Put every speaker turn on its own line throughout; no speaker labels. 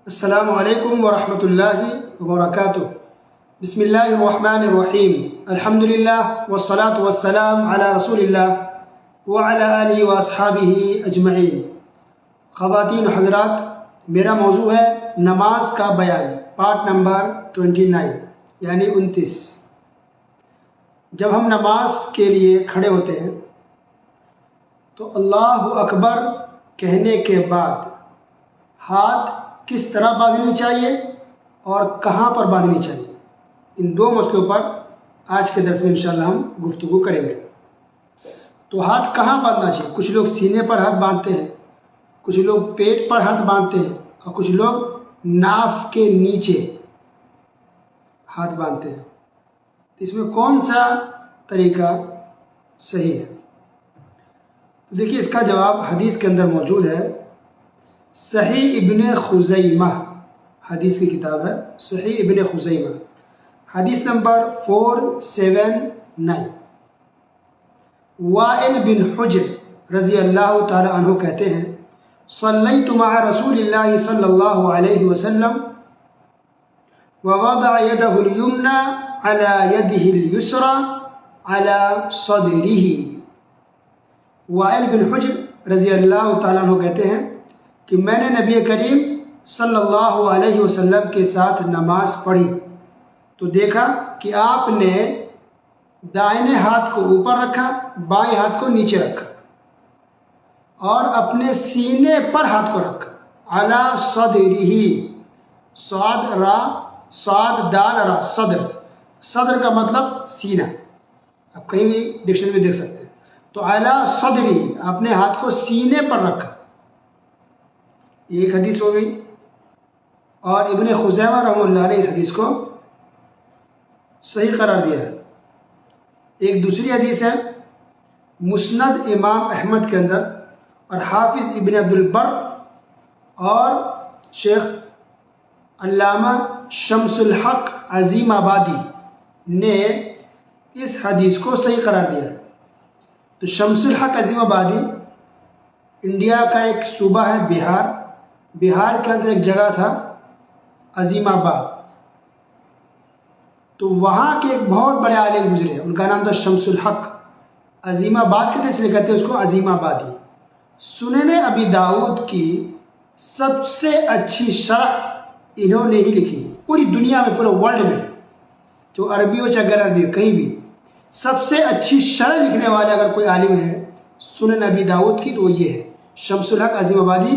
السلام علیکم ورحمۃ اللہ وبرکاتہ۔ بسم اللہ الرحمن الرحیم، الحمد للہ والصلاة والسلام علی رسول اللہ وعلی آلہ واصحابہ اجمعین۔ خواتین و حضرات، میرا موضوع ہے نماز کا بیان، پارٹ نمبر 29 یعنی 29۔ جب ہم نماز کے لیے کھڑے ہوتے ہیں تو اللہ اکبر کہنے کے بعد ہاتھ کس طرح باندھنی چاہیے اور کہاں پر باندھنی چاہیے، ان دو مسئلوں پر آج کے درس میں انشاءاللہ ہم گفتگو کریں گے۔ تو ہاتھ کہاں باندھنا چاہیے؟ کچھ لوگ سینے پر ہاتھ باندھتے ہیں، کچھ لوگ پیٹ پر ہاتھ باندھتے ہیں، اور کچھ لوگ ناف کے نیچے ہاتھ باندھتے ہیں۔ اس میں کون سا طریقہ صحیح ہے؟ تو دیکھیے، اس کا جواب حدیث کے اندر موجود ہے۔ صحیح ابن خزیمہ حدیث کی کتاب ہے، صحیح ابن خزیمہ، حدیث نمبر 479۔ وائل بن حجر رضی اللہ تعالی عنہ کہتے ہیں، صلیت مع رسول اللہ صلی اللہ علیہ وسلم ووضع يده اليمنى على يده اليسرى على صدره۔ وائل بن حجر رضی اللہ تعالیٰ عنہ کہتے ہیں کہ میں نے نبی کریم صلی اللہ علیہ وسلم کے ساتھ نماز پڑھی تو دیکھا کہ آپ نے دائنے ہاتھ کو اوپر رکھا، بائیں ہاتھ کو نیچے رکھا اور اپنے سینے پر ہاتھ کو رکھا، علی صدرہ، صاد را، صاد دال را، صدر، صدر کا مطلب سینہ، آپ کہیں بھی ڈکشنری میں دیکھ سکتے ہیں۔ تو علی صدری، اپنے ہاتھ کو سینے پر رکھا، یہ ایک حدیث ہو گئی۔ اور ابن خزیمہ رحمہ اللہ نے اس حدیث کو صحیح قرار دیا ہے۔ ایک دوسری حدیث ہے مسند امام احمد کے اندر، اور حافظ ابن عبد البر اور شیخ علامہ شمس الحق عظیم آبادی نے اس حدیث کو صحیح قرار دیا ہے۔ تو شمس الحق عظیم آبادی انڈیا کا ایک صوبہ ہے بہار، بہار کے اندر ایک جگہ تھا عظیم آباد، تو وہاں کے ایک بہت بڑے عالم گزرے، ان کا نام تھا شمس الحق عظیم آباد کے، اس لیے کہتے ہیں اس کو عظیم آبادی۔ سنن ابی داؤد کی سب سے اچھی شرح انہوں نے ہی لکھی پوری دنیا میں، پورے ورلڈ میں، جو عربی ہو چاہے غیر عربی ہو، کہیں بھی سب سے اچھی شرح لکھنے والے اگر کوئی عالم ہے سنن ابی داؤد کی تو وہ یہ ہے شمس الحق عظیم آبادی،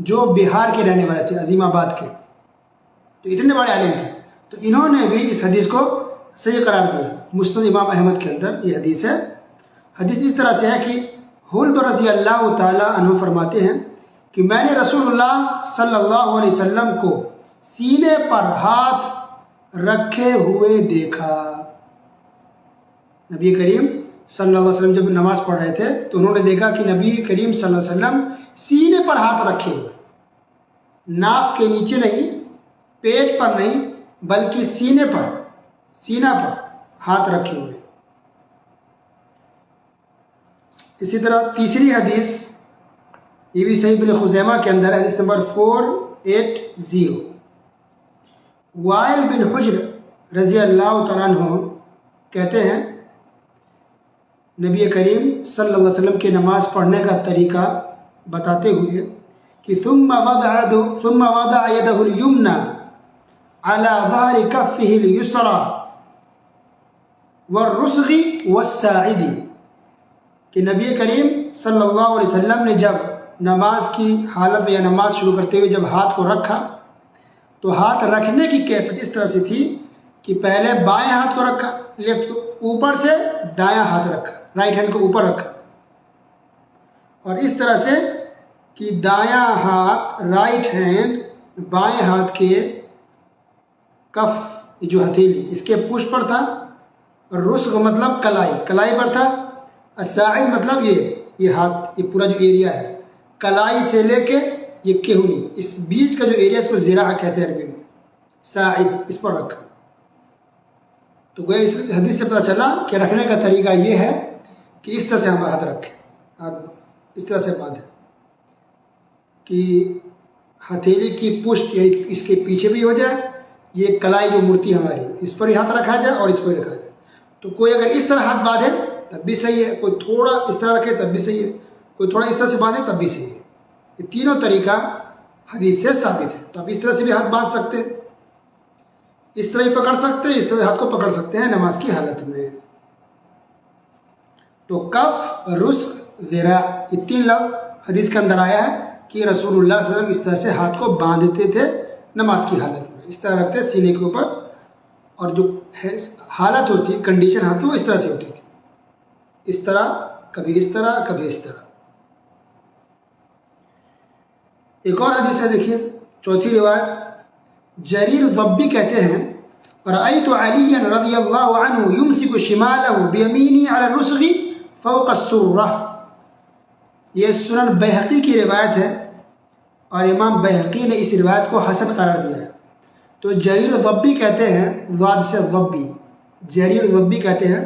جو بہار کے رہنے والے تھے، عظیم آباد کے، تو اتنے بڑے عالم تھے۔ تو انہوں نے بھی اس حدیث کو صحیح قرار دیا۔ مسند امام احمد کے اندر یہ حدیث ہے۔ حدیث اس طرح سے ہے کہ حلب رضی اللہ تعالی عنہ فرماتے ہیں کہ میں نے رسول اللہ صلی اللہ علیہ وسلم کو سینے پر ہاتھ رکھے ہوئے دیکھا۔ نبی کریم صلی اللہ علیہ وسلم جب نماز پڑھ رہے تھے تو انہوں نے دیکھا کہ نبی کریم صلی اللہ علیہ وسلم سینے پر ہاتھ رکھے ہوئے، ناف کے نیچے نہیں، پیٹ پر نہیں، بلکہ سینے پر، سینہ پر ہاتھ رکھے ہوئے۔ اسی طرح تیسری حدیث یہ بھی صحیح ابن خزیمہ کے اندر ہے، حدیث نمبر 480۔ وائل بن حجر رضی اللہ تعالیٰ عنہ کہتے ہیں نبی کریم صلی اللہ علیہ وسلم کی نماز پڑھنے کا طریقہ بتاتے ہوئے کہ ثم وضع يده اليمنى على ظهر كفه اليسرى والرسغ والساعد، کہ نبی کریم صلی اللہ علیہ وسلم نے جب نماز کی حالت میں یا نماز شروع کرتے ہوئے جب ہاتھ کو رکھا تو ہاتھ رکھنے کی کیفیت اس طرح سے تھی کہ پہلے بائیں ہاتھ کو رکھا، لیفٹ اوپر سے دایاں ہاتھ رکھا، رائٹ ہینڈ کو اوپر رکھا، اور اس طرح سے کہ دایاں ہاتھ، رائٹ ہینڈ بائیں ہاتھ کے کف، جو ہتھیلی اس کے پش پر تھا، اور رسغ مطلب کلائی، کلائی پر تھا، الساعد مطلب یہ ہاتھ، یہ پورا جو ایریا ہے کلائی سے لے کے یہ کہونی، اس بیچ کا جو ایریا اس کو زراعہ کہتے ہیں عربی میں، ساعد اس پر رکھا۔ تو گویا اس حدیث سے پتہ چلا کہ رکھنے کا طریقہ یہ ہے کہ اس طرح سے ہم ہاتھ رکھیں، ہاتھ اس طرح سے باندھیں کہ ہتھیلی کی پشت یعنی اس کے پیچھے بھی ہو جائے، یہ کلائی جو مورتی ہماری اس پر ہی ہاتھ رکھا جائے اور اس پر رکھا جائے. تو کوئی اگر اس طرح ہاتھ باندھے تب بھی صحیح ہے، کوئی تھوڑا اس طرح رکھے تب بھی صحیح ہے، کوئی تھوڑا اس طرح سے باندھے تب بھی صحیح ہے. یہ تینوں طریقہ حدیث سے ثابت ہے. تو آپ اس طرح سے بھی ہاتھ باندھ سکتے ہیں، اس طرح ہی پکڑ سکتے ہیں، اس طرح ہاتھ کو پکڑ سکتے ہیں نماز کی حالت میں. تو کف، رسغ، ذراع، یہ 3 لفظ حدیث کے اندر آیا ہے کہ رسول اللہ صلی اللہ علیہ وسلم اس طرح سے ہاتھ کو باندھتے تھے نماز کی حالت میں. اس طرح رکھتے سینے کے اوپر، اور جو حالت ہوتی ہے، کنڈیشن ہاتھ کی، وہ اس طرح سے ہوتی تھی، اس طرح، کبھی اس طرح، کبھی اس طرح. ایک اور حدیث ہے، دیکھیے چوتھی روایت. جریر ضبی کہتے ہیں رأیت علی رضی اللہ عنہ یمسک شمالہ بیمینی علی الرسغ فوق السرہ. یہ سنن بیہقی کی روایت ہے اور امام بیہقی نے اس روایت کو حسن قرار دیا ہے. تو جریر ضبی کہتے ہیں، ضاد سے ضبی، جریر ضبی کہتے ہیں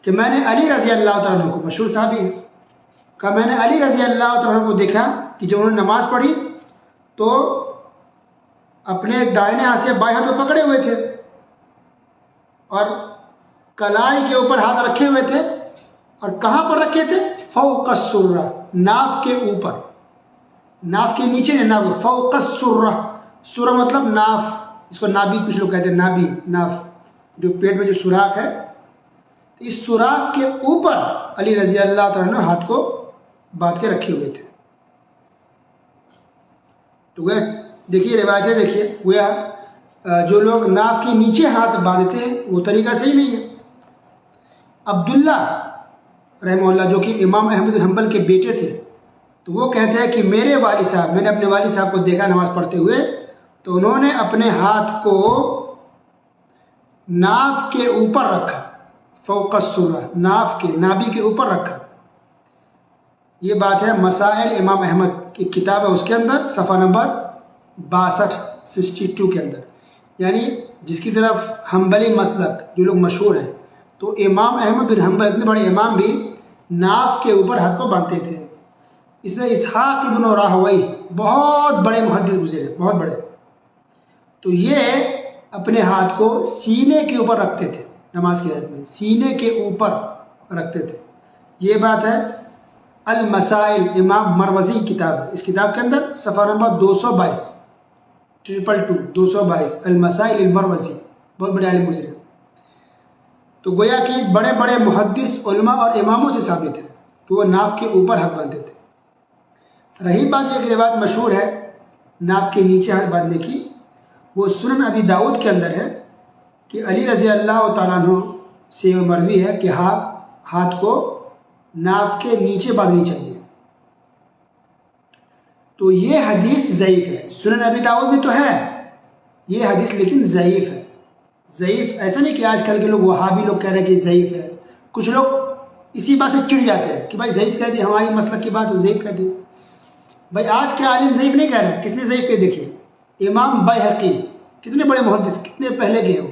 کہ میں نے علی رضی اللہ تعالیٰ عنہ کو، مشہور صحابی ہے، کہ میں نے علی رضی اللہ تعالیٰ عنہ کو دیکھا کہ جب انہوں نے نماز پڑھی تو اپنے دائنے ہاتھ سے بائیں ہاتھ کو پکڑے ہوئے تھے اور کلائی کے اوپر ہاتھ رکھے ہوئے تھے. اور کہاں پر رکھے تھے؟ فوق السرہ، ناف کے اوپر، ناف کے نیچے نہیں، ناف فوق السرہ. سرہ مطلب ناف، اس کو نابی کچھ لوگ کہتے ہیں، نابی، ناف، جو پیٹ میں جو سوراخ ہے، اس سوراخ کے اوپر علی رضی اللہ تعالیٰ نے ہاتھ کو باندھ کے رکھے ہوئے تھے. تو دیکھیے روایتیں، دیکھیے گویا جو لوگ ناف کے نیچے ہاتھ باندھتے ہیں وہ طریقہ صحیح نہیں ہے. عبداللہ رحمہ اللہ جو کہ امام احمد بن حنبل کے بیٹے تھے، تو وہ کہتے ہیں کہ میرے والد صاحب، میں نے اپنے والد صاحب کو دیکھا نماز پڑھتے ہوئے، تو انہوں نے اپنے ہاتھ کو ناف کے اوپر رکھا، فوق السرہ، ناف کے، نابی کے اوپر رکھا. یہ بات ہے مسائل امام احمد کی کتاب ہے، اس کے اندر صفحہ نمبر 62 کے اندر، یعنی جس کی طرف حنبلی مسلک جو لوگ مشہور ہیں. تو امام احمد بن حنبل اتنے بڑے امام بھی ناف کے اوپر ہاتھ کو باندھتے تھے. اس نے اسحاق ابن راہوی بہت بڑے محدث گزرے، بہت بڑے، تو یہ اپنے ہاتھ کو سینے کے اوپر رکھتے تھے نماز کی حالت میں، سینے کے اوپر رکھتے تھے. یہ بات ہے المسائل، امام مروزی کتاب ہے، اس کتاب کے اندر صفحہ نمبر 222 المسائل المروزی، بہت بڑے عالم گزرے. تو گویا کہ بڑے بڑے محدث علماء اور اماموں سے ثابت ہے کہ وہ ناف کے اوپر ہاتھ باندھتے تھے. رہی بات ایک روایت مشہور ہے ناف کے نیچے ہاتھ باندھنے کی، وہ سنن ابی داؤد کے اندر ہے کہ علی رضی اللہ تعالیٰ عنہ سے مروی ہے کہ ہاتھ کو ناف کے نیچے باندھنی چاہیے. تو یہ حدیث ضعیف ہے. سنن ابی داؤد میں تو ہے یہ حدیث، لیکن ضعیف ہے. ضعیف ایسا نہیں کہ آج کل کے لوگ وہابی لوگ کہہ رہے ہیں کہ ضعیف ہے. کچھ لوگ اسی بات سے چڑ جاتے ہیں کہ بھائی ضعیف کہہ دی، ہماری مسلک کی بات ضعیف کہہ دی. بھائی آج کے عالم ضعیف نہیں کہہ رہے، کس نے ضعیف کہہ؟ دیکھیے امام بیہقی، کتنے بڑے محدث، کتنے پہلے کے ہیں،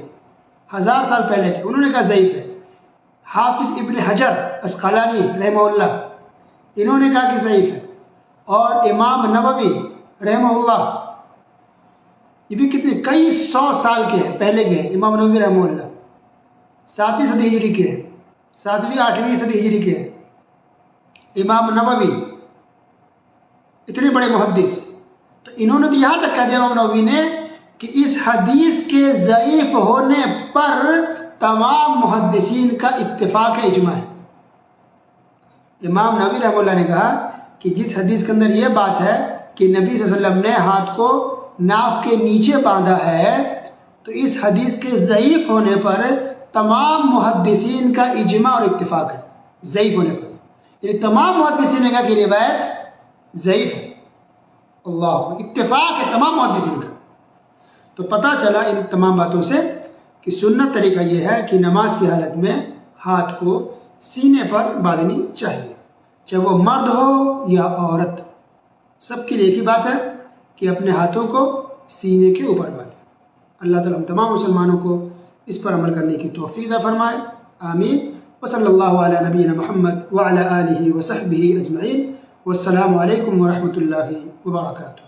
1000 سال پہلے کے، انہوں نے کہا ضعیف ہے. حافظ ابن حجر اسقلانی رحمہ اللہ، انہوں نے کہا کہ ضعیف ہے. اور امام نووی رحمہ اللہ، یہ بھی کتنے کئی 100 سال کے ہیں، پہلے کے ہیں. امام نووی رحمہ اللہ 7ویں صدی ہجری کے ہیں، 7ویں 8ویں صدی ہجری کے ہیں. امام نووی اتنے بڑے محدث، تو انہوں نے تو یہاں تک کہہ دیا امام نووی نے کہ اس حدیث کے ضعیف ہونے پر تمام محدثین کا اتفاق ہے، اجماع ہے. امام نووی رحمہ اللہ نے کہا کہ جس حدیث کے اندر یہ بات ہے کہ نبی صلی اللہ علیہ وسلم نے ہاتھ کو ناف کے نیچے باندھا ہے، تو اس حدیث کے ضعیف ہونے پر تمام محدثین کا اجماع اور اتفاق ہے. ضعیف ہونے پر یعنی تمام محدثین نے کہا کہ روایت ضعیف ہے. اللہ، اتفاق ہے تمام محدثین کا. تو پتہ چلا ان تمام باتوں سے کہ سنت طریقہ یہ ہے کہ نماز کی حالت میں ہاتھ کو سینے پر باندھنی چاہیے، چاہے وہ مرد ہو یا عورت، سب کے لیے ایک ہی بات ہے کہ اپنے ہاتھوں کو سینے کے اوپر باندھیں. اللہ تعالیٰ ہم تمام مسلمانوں کو اس پر عمل کرنے کی توفیق عطا فرمائے. آمین. وصلی اللہ علی نبینا محمد وعلی آلہ وصحبہ اجمعین. والسلام علیکم ورحمۃ اللہ وبرکاتہ.